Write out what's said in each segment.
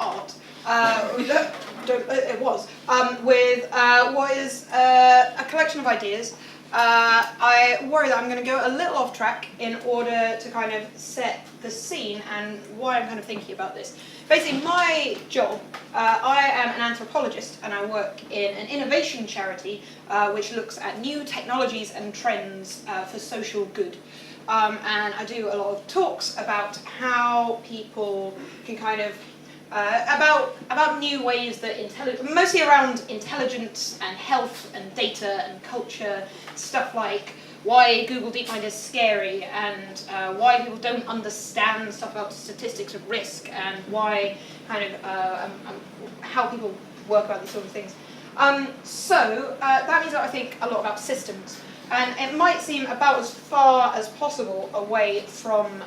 art. It was with what is a collection of ideas. I worry that I'm going to go a little off track in order to kind of set the scene and why I'm kind of thinking about this. Basically, my job, I am an anthropologist and I work in an innovation charity which looks at new technologies and trends for social good. And I do a lot of talks about how people can kind of about new ways that mostly around intelligence and health and data and culture, stuff like why Google DeepMind is scary and why people don't understand stuff about statistics of risk and why kind of how people work about these sort of things. So that means that I think a lot about systems. And it might seem about as far as possible away from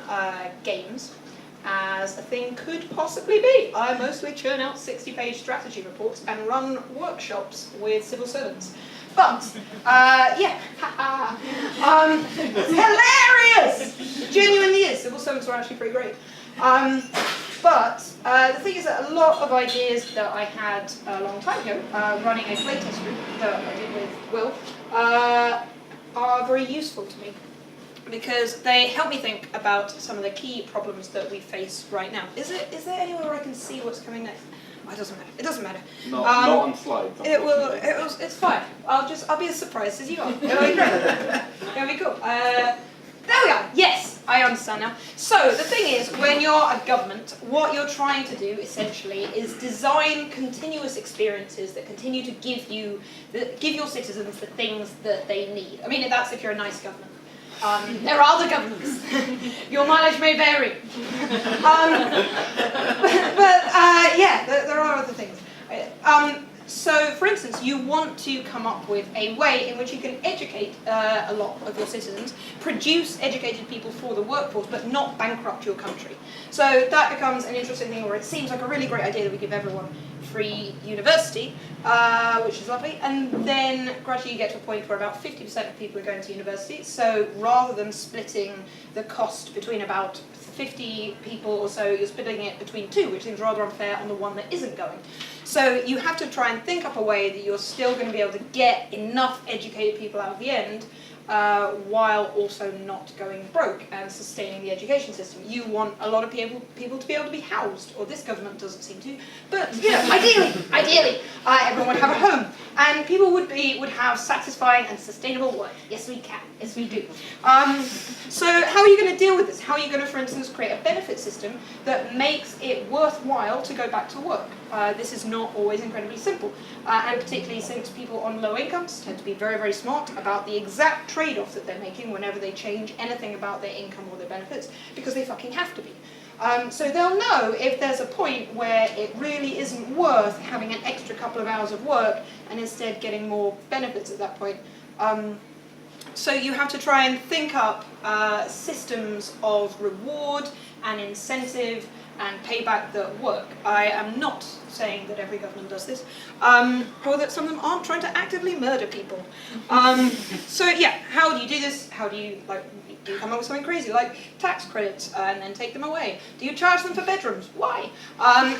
games as a thing could possibly be. I mostly churn out 60-page strategy reports and run workshops with civil servants. But, yeah, it's hilarious! It genuinely is. Civil servants are actually pretty great. But the thing is that a lot of ideas that I had a long time ago, running a playtest group that I did with Will, are very useful to me, because they help me think about some of the key problems that we face right now. Is there anywhere where I can see what's coming next? Oh, it doesn't matter. It doesn't matter. No, not on slides. It's fine. I'll be as surprised as you are. It'll be great. It'll be cool. There we are. Yes, I understand now. So the thing is, when you're a government, what you're trying to do essentially is design continuous experiences that continue to give your citizens the things that they need. I mean, that's if you're a nice government. There are other governments. Your mileage may vary. Yeah, there are other things. So, for instance, you want to come up with a way in which you can educate a lot of your citizens, produce educated people for the workforce, but not bankrupt your country. So that becomes an interesting thing where it seems like a really great idea that we give everyone free university, which is lovely, and then gradually you get to a point where about 50% of people are going to university, so rather than splitting the cost between about 50 people or so, you're splitting it between two, which seems rather unfair on the one that isn't going. So you have to try and think up a way that you're still going to be able to get enough educated people out of the end, while also not going broke and sustaining the education system. You want a lot of people to be able to be housed, or this government doesn't seem to, but you know, ideally, everyone would have a home, and people would have satisfying and sustainable work. Yes, we can. Yes, we do. So how are you going to deal with this? How are you going to, for instance, create a benefit system that makes it worthwhile to go back to work? This is not always incredibly simple, and particularly since people on low incomes tend to be very, very smart about the exact trade-off that they're making whenever they change anything about their income or their benefits, because they fucking have to be. So they'll know if there's a point where it really isn't worth having an extra couple of hours of work and instead getting more benefits at that point. So you have to try and think up systems of reward and incentive and payback that work. I am not saying that every government does this, or that some of them aren't trying to actively murder people. So yeah, how do you do this? How do you do you come up with something crazy like tax credits and then take them away? Do you charge them for bedrooms? Why? And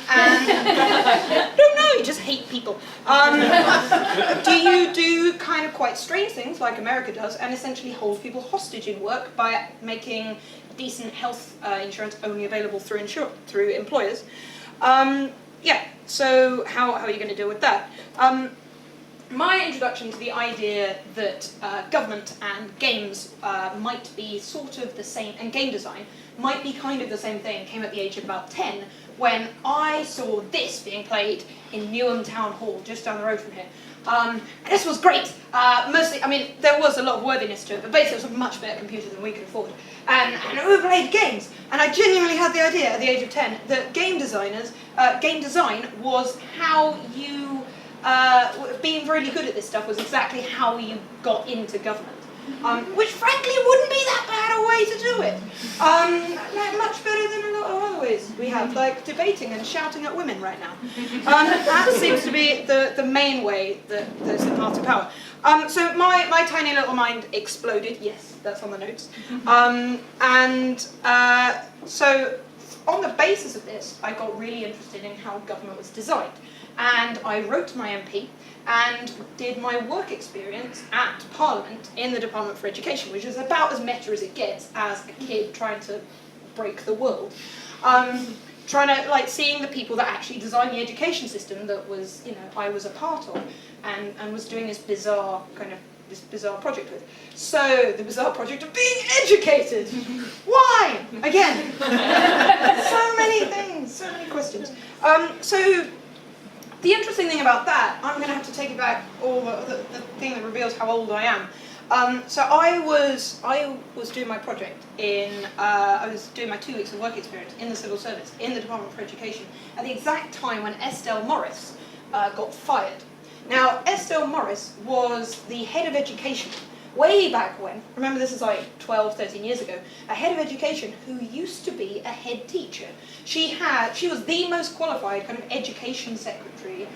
don't know, you just hate people. Do you do kind of quite strange things like America does and essentially hold people hostage in work by making decent health insurance only available through employers? Yeah, so how are you going to deal with that? My introduction to the idea that government and games might be sort of the same, and game design might be kind of the same thing, came at the age of about 10, when I saw this being played in Newham Town Hall, just down the road from here. And this was great. Mostly, I mean, there was a lot of worthiness to it, but basically it was a much better computer than we could afford. And we played games. And I genuinely had the idea at the age of 10 that game design was how you, being really good at this stuff was exactly how you got into government. Which frankly wouldn't be that bad a way to do it. Much better than a lot of other ways we have, like debating and shouting at women right now. That seems to be the main way that there's the path to power. So my tiny little mind exploded. Yes, that's on the notes. So on the basis of this, I got really interested in how government was designed. And I wrote to my MP and did my work experience at Parliament in the Department for Education, which is about as meta as it gets as a kid trying to break the world. Trying to, like, seeing the people that actually designed the education system that was, you know, I was a part of, and was doing this bizarre project with. So, the bizarre project of being educated! Why? Again. So many things, so many questions. So, the interesting thing about that, I'm going to have to take it back, all the thing that reveals how old I am. So I was doing my project I was doing my 2 weeks of work experience in the civil service, in the Department for Education, at the exact time when Estelle Morris got fired. Now, Estelle Morris was the head of education way back when, remember this is like 12, 13 years ago, a head of education who used to be a head teacher. She was the most qualified kind of education secretary.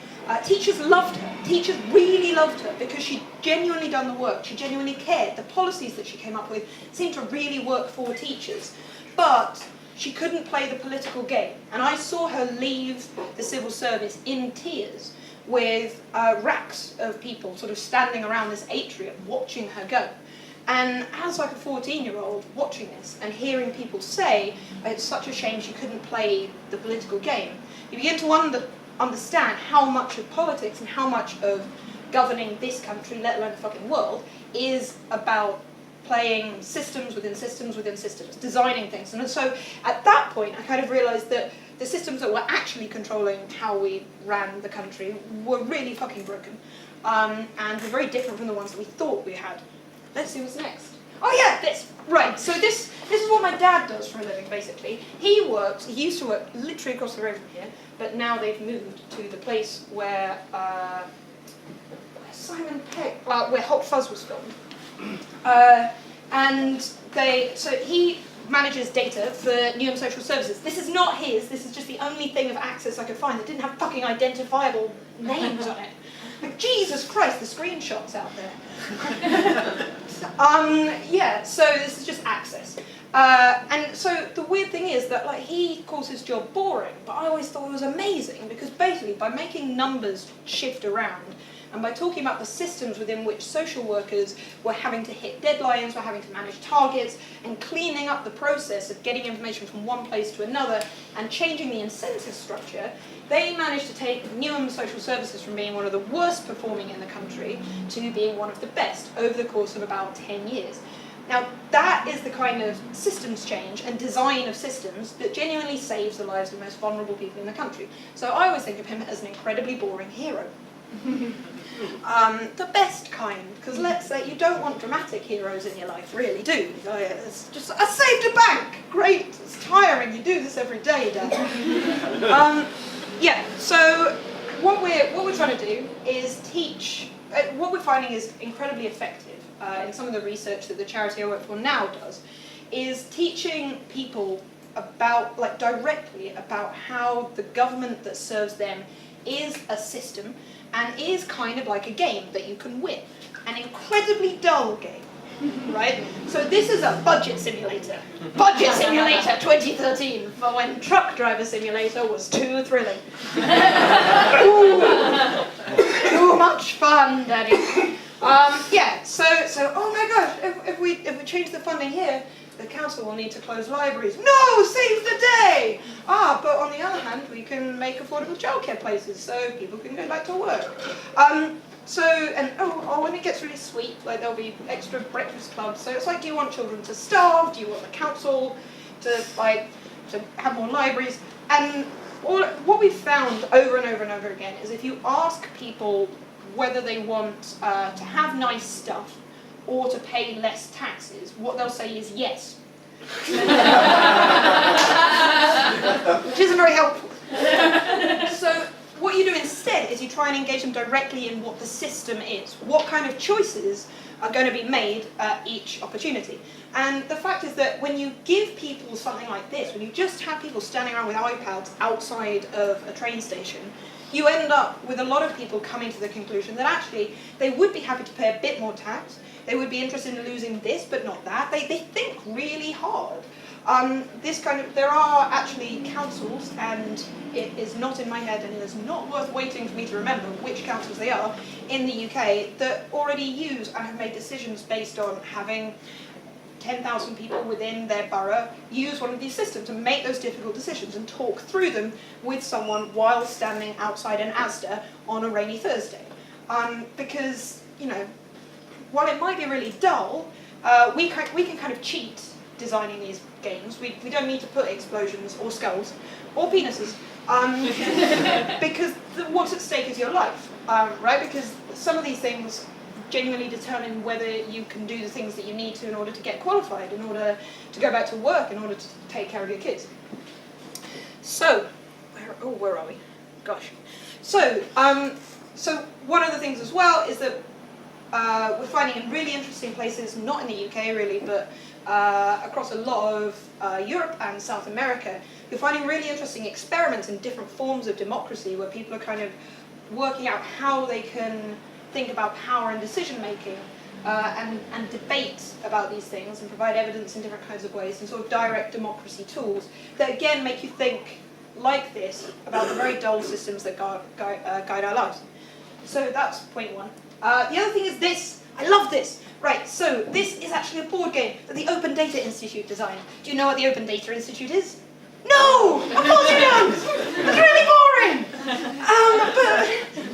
Teachers loved her. Teachers really loved her because she'd genuinely done the work. She genuinely cared. The policies that she came up with seemed to really work for teachers. But she couldn't play the political game. And I saw her leave the civil service in tears with racks of people sort of standing around this atrium watching her go. And as like a 14-year-old watching this and hearing people say, it's such a shame she couldn't play the political game, you begin to understand how much of politics and how much of governing this country, let alone the fucking world, is about playing systems within systems within systems, designing things. And so at that point I kind of realised that the systems that were actually controlling how we ran the country were really fucking broken, and were very different from the ones that we thought we had. Let's see what's next. Oh yeah, this. Right, so this is what my dad does for a living, basically. He used to work literally across the road from here, but now they've moved to the place where Simon Pegg, where Hot Fuzz was filmed. So he manages data for Newham Social Services. This is not his, this is just the only thing of access I could find that didn't have fucking identifiable names on it. Like, Jesus Christ, the screenshots out there. Yeah, so this is just access. And so the weird thing is that, like, he calls his job boring, but I always thought it was amazing because basically by making numbers shift around and by talking about the systems within which social workers were having to hit deadlines, were having to manage targets, and cleaning up the process of getting information from one place to another and changing the incentive structure, they managed to take Newham Social Services from being one of the worst performing in the country to being one of the best over the course of about 10 years. Now, that is the kind of systems change and design of systems that genuinely saves the lives of the most vulnerable people in the country. So I always think of him as an incredibly boring hero. The best kind, because let's say you don't want dramatic heroes in your life, really, do you? It's just, I saved a bank! Great, it's tiring, you do this every day, Dad. Yeah, so what we're trying to do is teach, what we're finding is incredibly effective in some of the research that the charity I work for now does, is teaching people about, like, directly about how the government that serves them is a system and is kind of like a game that you can win. An incredibly dull game, right? So this is a budget simulator. Budget Simulator 2013, for when Truck Driver Simulator was too thrilling. Ooh, too much fun, Daddy. Yeah, so oh my gosh, if we change the funding here, the council will need to close libraries. No, save the day! But on the other hand, we can make affordable childcare places so people can go back to work. When it gets really sweet, like there'll be extra breakfast clubs. So it's like, do you want children to starve? Do you want the council to have more libraries? And what we've found over and over and over again is if you ask people whether they want to have nice stuff or to pay less taxes, what they'll say is yes. Which isn't very helpful. So what you do instead is you try and engage them directly in what the system is. What kind of choices are going to be made at each opportunity. And the fact is that when you give people something like this, when you just have people standing around with iPads outside of a train station, you end up with a lot of people coming to the conclusion that actually they would be happy to pay a bit more tax. They would be interested in losing this, but not that. They think really hard. There are actually councils, and it is not in my head, and it is not worth waiting for me to remember which councils they are in the UK, that already use and have made decisions based on having 10,000 people within their borough use one of these systems and make those difficult decisions and talk through them with someone while standing outside an Asda on a rainy Thursday. Because, you know, while it might be really dull, we can kind of cheat designing these games. We don't need to put explosions or skulls or penises, because what's at stake is your life, right? Because some of these things genuinely determine whether you can do the things that you need to in order to get qualified, in order to go back to work, in order to take care of your kids. So, where are we? Gosh. So one of the things as well is that we're finding in really interesting places, not in the UK really, but across a lot of Europe and South America, you're finding really interesting experiments in different forms of democracy where people are kind of working out how they can think about power and decision making and debate about these things and provide evidence in different kinds of ways and sort of direct democracy tools that again make you think like this about the very dull systems that guide our lives. So that's point one. The other thing is this. I love this. Right, so this is actually a board game that the Open Data Institute designed. Do you know what the Open Data Institute is? No! Of course you don't! It's really boring!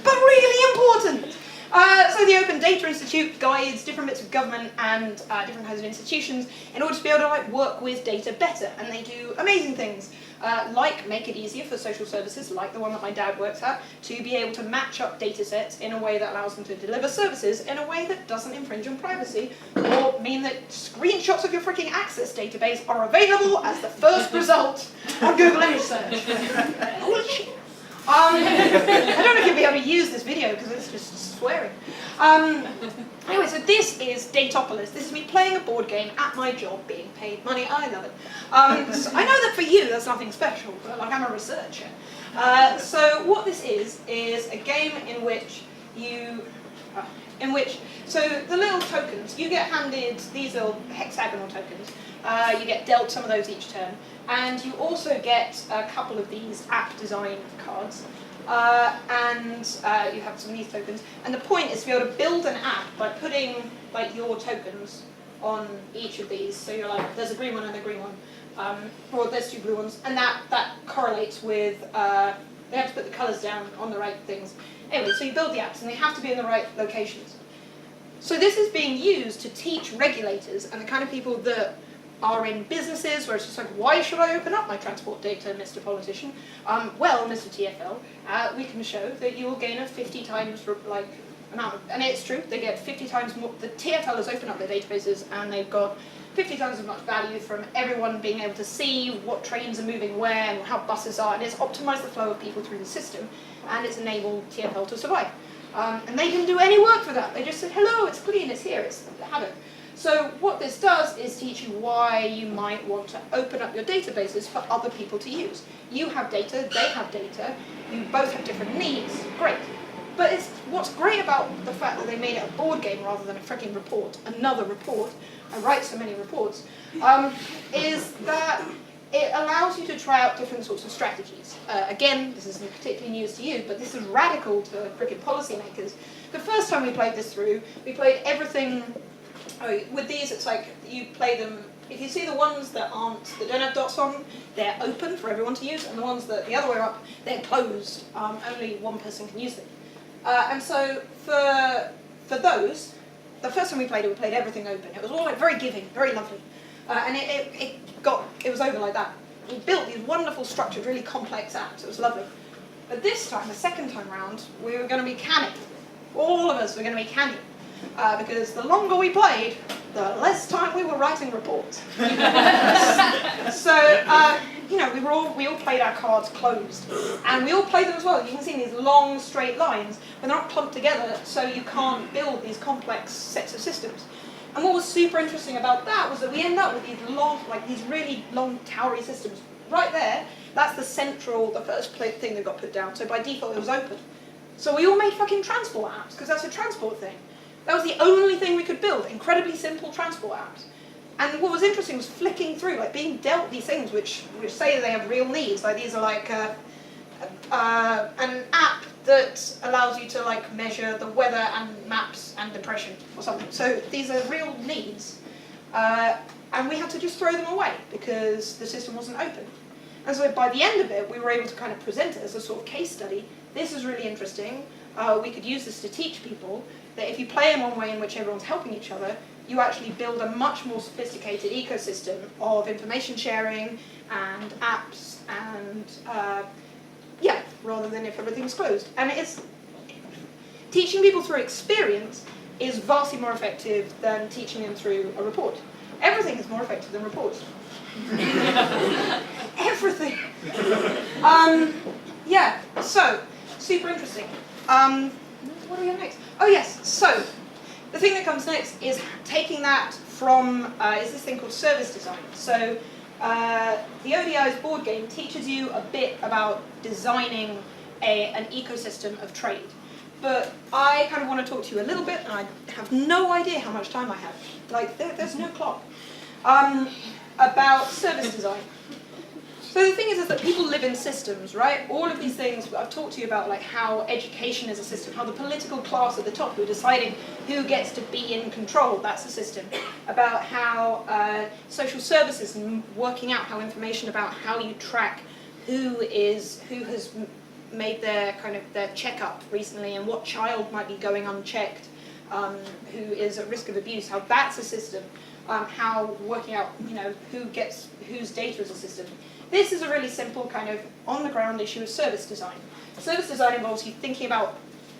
But really important. So the Open Data Institute guides different bits of government and different kinds of institutions in order to be able to work with data better, and they do amazing things. Like make it easier for social services, like the one that my dad works at, to be able to match up data sets in a way that allows them to deliver services in a way that doesn't infringe on privacy, or mean that screenshots of your freaking Access database are available as the first result on Google image search. Holy shit. I don't know if you'll be able to use this video because it's just swearing. Anyway, so this is Datopolis. This is me playing a board game at my job, being paid money. I love it. So I know that for you that's nothing special, but like I'm a researcher. So what this is a game in which so the little tokens, you get handed these little hexagonal tokens. You get dealt some of those each turn, and you also get a couple of these app design cards. And you have some of these tokens, and the point is to be able to build an app by putting like your tokens on each of these. So you're like, there's a green one and a green one, or there's two blue ones, and that correlates with. They have to put the colours down on the right things. Anyway, so you build the apps, and they have to be in the right locations. So this is being used to teach regulators and the kind of people that are in businesses where it's just like, why should I open up my transport data, Mr. Politician? Well, Mr. TfL, we can show that you will gain a 50 times amount, and it's true, they get 50 times more. The TfL has opened up their databases and they've got 50 times as much value from everyone being able to see what trains are moving where and how buses are, and it's optimised the flow of people through the system, and it's enabled TfL to survive. And they didn't do any work for that. They just said, hello, it's clean, it's here, have it. So what this does is teach you why you might want to open up your databases for other people to use. You have data, they have data, you both have different needs, great. But what's great about the fact that they made it a board game rather than a freaking report, another report, I write so many reports, is that it allows you to try out different sorts of strategies. Again, this isn't particularly news to you, but this is radical to freaking policymakers. The first time we played this through, we played everything. With these, it's like you play them. If you see the ones that don't have dots on, they're open for everyone to use, and the ones that the other way up, they're closed. Only one person can use them. And so for those, the first time we played everything open. It was all like very giving, very lovely, and it was over like that. We built these wonderful, structured, really complex apps. It was lovely. But this time, the second time round, we were going to be canny. All of us were going to be canny. Because the longer we played, the less time we were writing reports. So, we all played our cards closed. And we all played them as well. You can see these long, straight lines, but they're not clumped together, so you can't build these complex sets of systems. And what was super interesting about that was that we end up with these really long, towery systems. Right there, that's the first thing that got put down. So by default, it was open. So we all made fucking transport apps, because that's a transport thing. That was the only thing we could build, incredibly simple transport apps. And what was interesting was flicking through, like being dealt these things which say that they have real needs. Like these are like an app that allows you to like measure the weather and maps and depression or something. So these are real needs, and we had to just throw them away because the system wasn't open. And so by the end of it, we were able to kind of present it as a sort of case study. This is really interesting. We could use this to teach people that if you play in one way in which everyone's helping each other, you actually build a much more sophisticated ecosystem of information sharing and apps and yeah, rather than if everything's closed. And teaching people through experience is vastly more effective than teaching them through a report. Everything is more effective than reports. Everything. Yeah, so, super interesting. What do we have next? Oh yes, so, the thing that comes next is taking that from, is this thing called service design. So, the ODI's board game teaches you a bit about designing an ecosystem of trade. But I kind of want to talk to you a little bit, and I have no idea how much time I have. Like, there's no clock. About service design. So the thing is that people live in systems, right? All of these things, I've talked to you about like how education is a system, how the political class at the top who are deciding who gets to be in control, that's a system. About how social services and working out how information about how you track who has made their checkup recently and what child might be going unchecked, who is at risk of abuse, how that's a system. How working out, who gets whose data is a system. This is a really simple kind of on-the-ground issue of service design. Service design involves you thinking about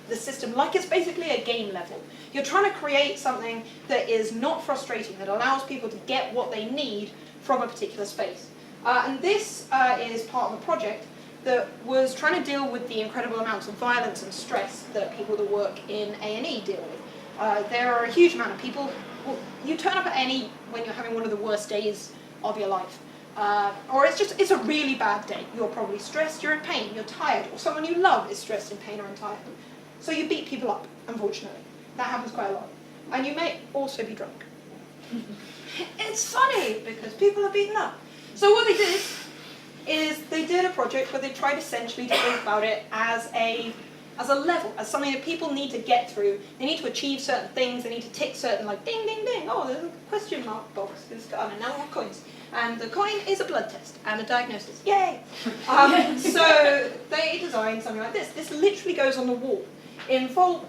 the system like it's basically a game level. You're trying to create something that is not frustrating, that allows people to get what they need from a particular space. And this is part of a project that was trying to deal with the incredible amounts of violence and stress that people that work in A&E deal with. There are a huge amount of people. Well, you turn up at A&E when you're having one of the worst days of your life. Or it's a really bad day. You're probably stressed, you're in pain, you're tired, or someone you love is stressed, in pain, or in tired. So you beat people up, unfortunately. That happens quite a lot. And you may also be drunk. It's funny, because people are beaten up. So what they did is they did a project where they tried essentially to think about it as a level, as something that people need to get through. They need to achieve certain things, they need to tick certain, like, ding, ding, ding, oh, there's a question mark box, and now we have coins. And the coin is a blood test, and a diagnosis, yay! So they designed something like this. This literally goes on the wall.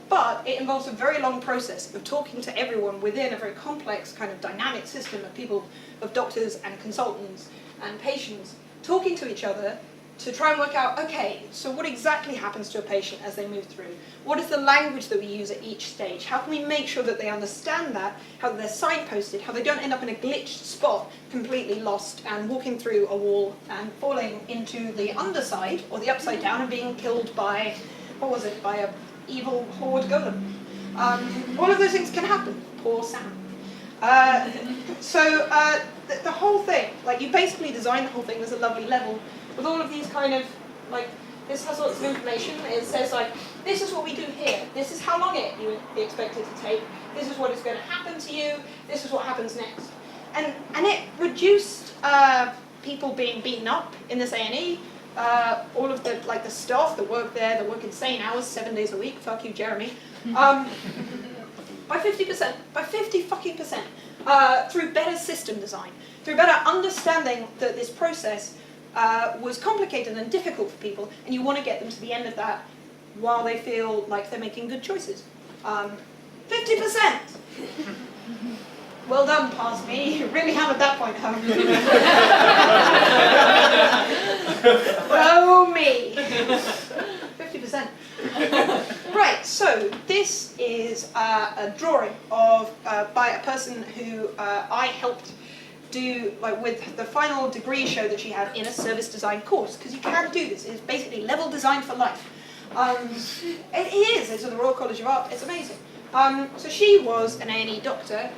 But it involves a very long process of talking to everyone within a very complex kind of dynamic system of people, of doctors and consultants and patients, talking to each other to try and work out, okay, so what exactly happens to a patient as they move through? What is the language that we use at each stage? How can we make sure that they understand that, how they're signposted, how they don't end up in a glitched spot, completely lost and walking through a wall and falling into the underside or the upside down and being killed by, by a evil horde golem. All of those things can happen. Poor Sam. The whole thing, like you basically design the whole thing as a lovely level with all of these kind of, like, this has lots of information. It says, like, this is what we do here. This is how long you expect it to take. This is what is going to happen to you. This is what happens next. And it reduced people being beaten up in this A&E. All of the staff that work there, that work insane hours, 7 days a week. Fuck you, Jeremy. By 50%. By 50% through better system design. Through better understanding that this process was complicated and difficult for people, and you want to get them to the end of that while they feel like they're making good choices. 50%! Well done, past me. You really hammered that point home. Oh, me. 50%. Right, so this is a drawing of by a person who I helped do, like, with the final degree show that she had in a service design course, because you can do this. It's basically level design for life. It is. It's at the Royal College of Art. It's amazing. So she was an A&E doctor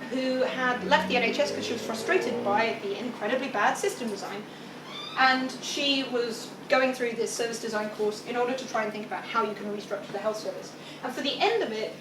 who had left the NHS because she was frustrated by the incredibly bad system design. And she was going through this service design course in order to try and think about how you can restructure the health service. And for the end of it,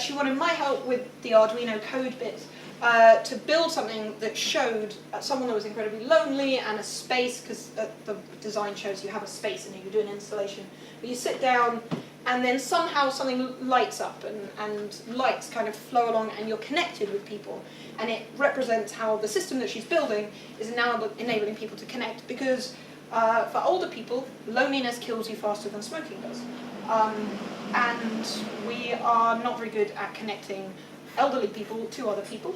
she wanted my help with the Arduino code bit to build something that showed someone that was incredibly lonely and a space, because the design shows you have a space and you do an installation. But you sit down and then somehow something lights up and lights kind of flow along and you're connected with people. And it represents how the system that she's building is now enabling people to connect, because for older people, loneliness kills you faster than smoking does. And we are not very good at connecting elderly people to other people.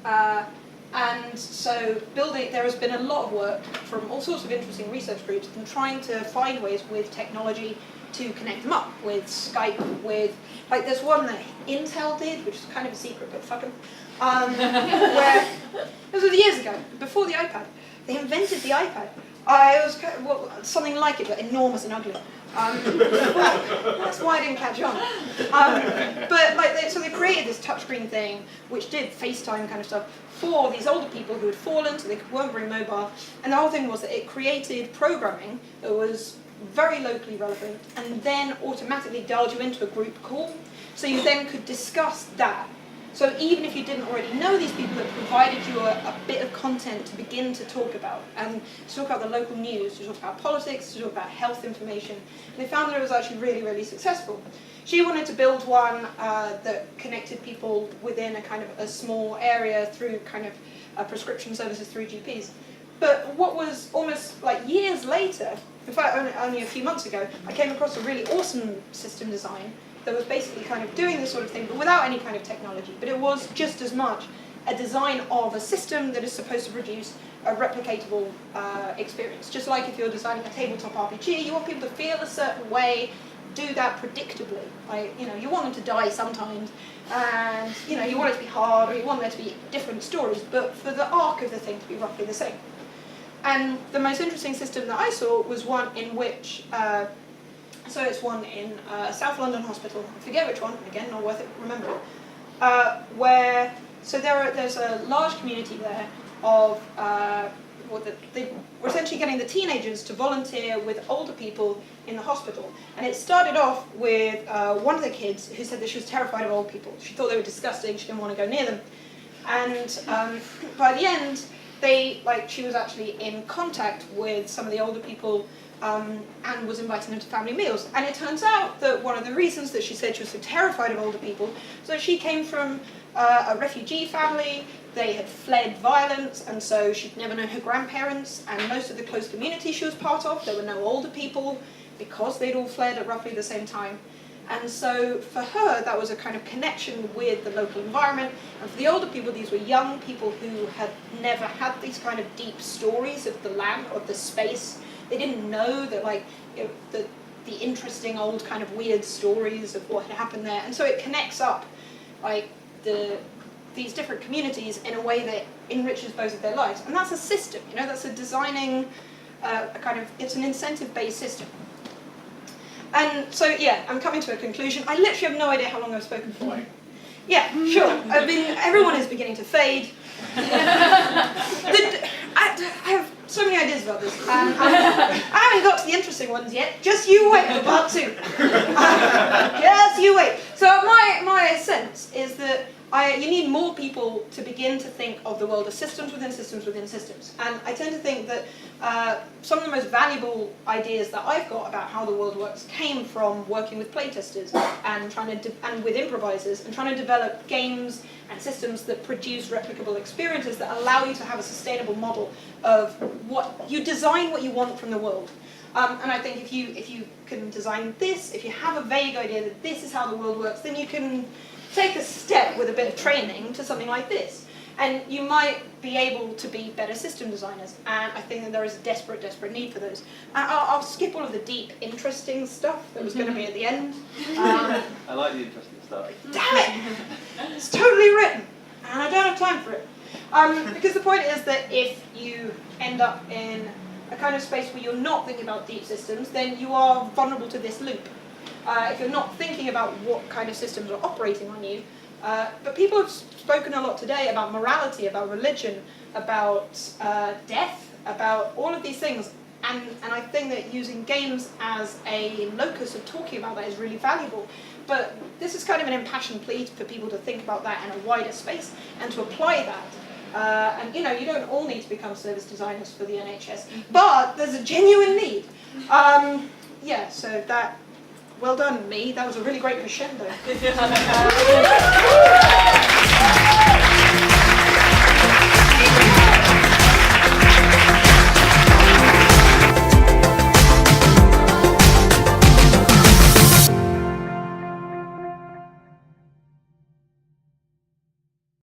And so there has been a lot of work from all sorts of interesting research groups in trying to find ways with technology to connect them up, with Skype, with, like there's one that Intel did, which is kind of a secret, but fuck them, where, this was years ago, before the iPad, they invented the iPad. It was well, something like it, but enormous and ugly. That's why I didn't catch on. But like, so they created this touchscreen thing, which did FaceTime kind of stuff for these older people who had fallen, so they weren't very mobile. And the whole thing was that it created programming that was very locally relevant, and then automatically dialed you into a group call. So you then could discuss that. So even if you didn't already know these people, it provided you a bit of content to begin to talk about, and to talk about the local news, to talk about politics, to talk about health information. And they found that it was actually really, really successful. She wanted to build one that connected people within a kind of a small area through kind of prescription services through GPs. But what was almost like years later, in fact only a few months ago, I came across a really awesome system design that was basically kind of doing this sort of thing, but without any kind of technology. But it was just as much a design of a system that is supposed to produce a replicatable experience. Just like if you're designing a tabletop RPG, you want people to feel a certain way, do that predictably. Like, you know, you want them to die sometimes, and you know, you want it to be hard, or you want there to be different stories, but for the arc of the thing to be roughly the same. And the most interesting system that I saw was one in which so it's one in South London Hospital, I forget which one, again, not worth it remembering, where, so there's a large community there of, they were essentially getting the teenagers to volunteer with older people in the hospital. And it started off with one of the kids who said that she was terrified of old people. She thought they were disgusting, she didn't want to go near them. And by the end, she was actually in contact with some of the older people and was inviting them to family meals. And it turns out that one of the reasons that she said she was so terrified of older people was that she came from a refugee family. They had fled violence, and so she'd never known her grandparents, and most of the close community she was part of, there were no older people because they'd all fled at roughly the same time. And so for her, that was a kind of connection with the local environment. And for the older people, these were young people who had never had these kind of deep stories of the land, of the space. They didn't know that, like, you know, the interesting old kind of weird stories of what had happened there. And so it connects up, like, these different communities in a way that enriches both of their lives. And that's a system, you know, that's a designing, it's an incentive-based system. And so, yeah, I'm coming to a conclusion. I literally have no idea how long I've spoken for. Yeah, sure. I mean, everyone is beginning to fade. I have so many ideas about this. I haven't got to the interesting ones yet. Just you wait for part 2. Just you wait. So my sense is that you need more people to begin to think of the world as systems within systems within systems. And I tend to think that some of the most valuable ideas that I've got about how the world works came from working with playtesters and and with improvisers and trying to develop games and systems that produce replicable experiences that allow you to have a sustainable model of what you design what you want from the world. And I think if you can design this, if you have a vague idea that this is how the world works, then you can take a step with a bit of training to something like this. And you might be able to be better system designers. And I think that there is a desperate, desperate need for those. I'll skip all of the deep, interesting stuff that was going to be at the end. I like the interesting stuff. Damn it! It's totally written, and I don't have time for it. Because the point is that if you end up in a kind of space where you're not thinking about deep systems, then you are vulnerable to this loop. If you're not thinking about what kind of systems are operating on you. But people have spoken a lot today about morality, about religion, about death, about all of these things. And I think that using games as a locus of talking about that is really valuable. But this is kind of an impassioned plea for people to think about that in a wider space and to apply that. And you know, you don't all need to become service designers for the NHS, but there's a genuine need. Yeah, so that, well done me, that was a really great crescendo.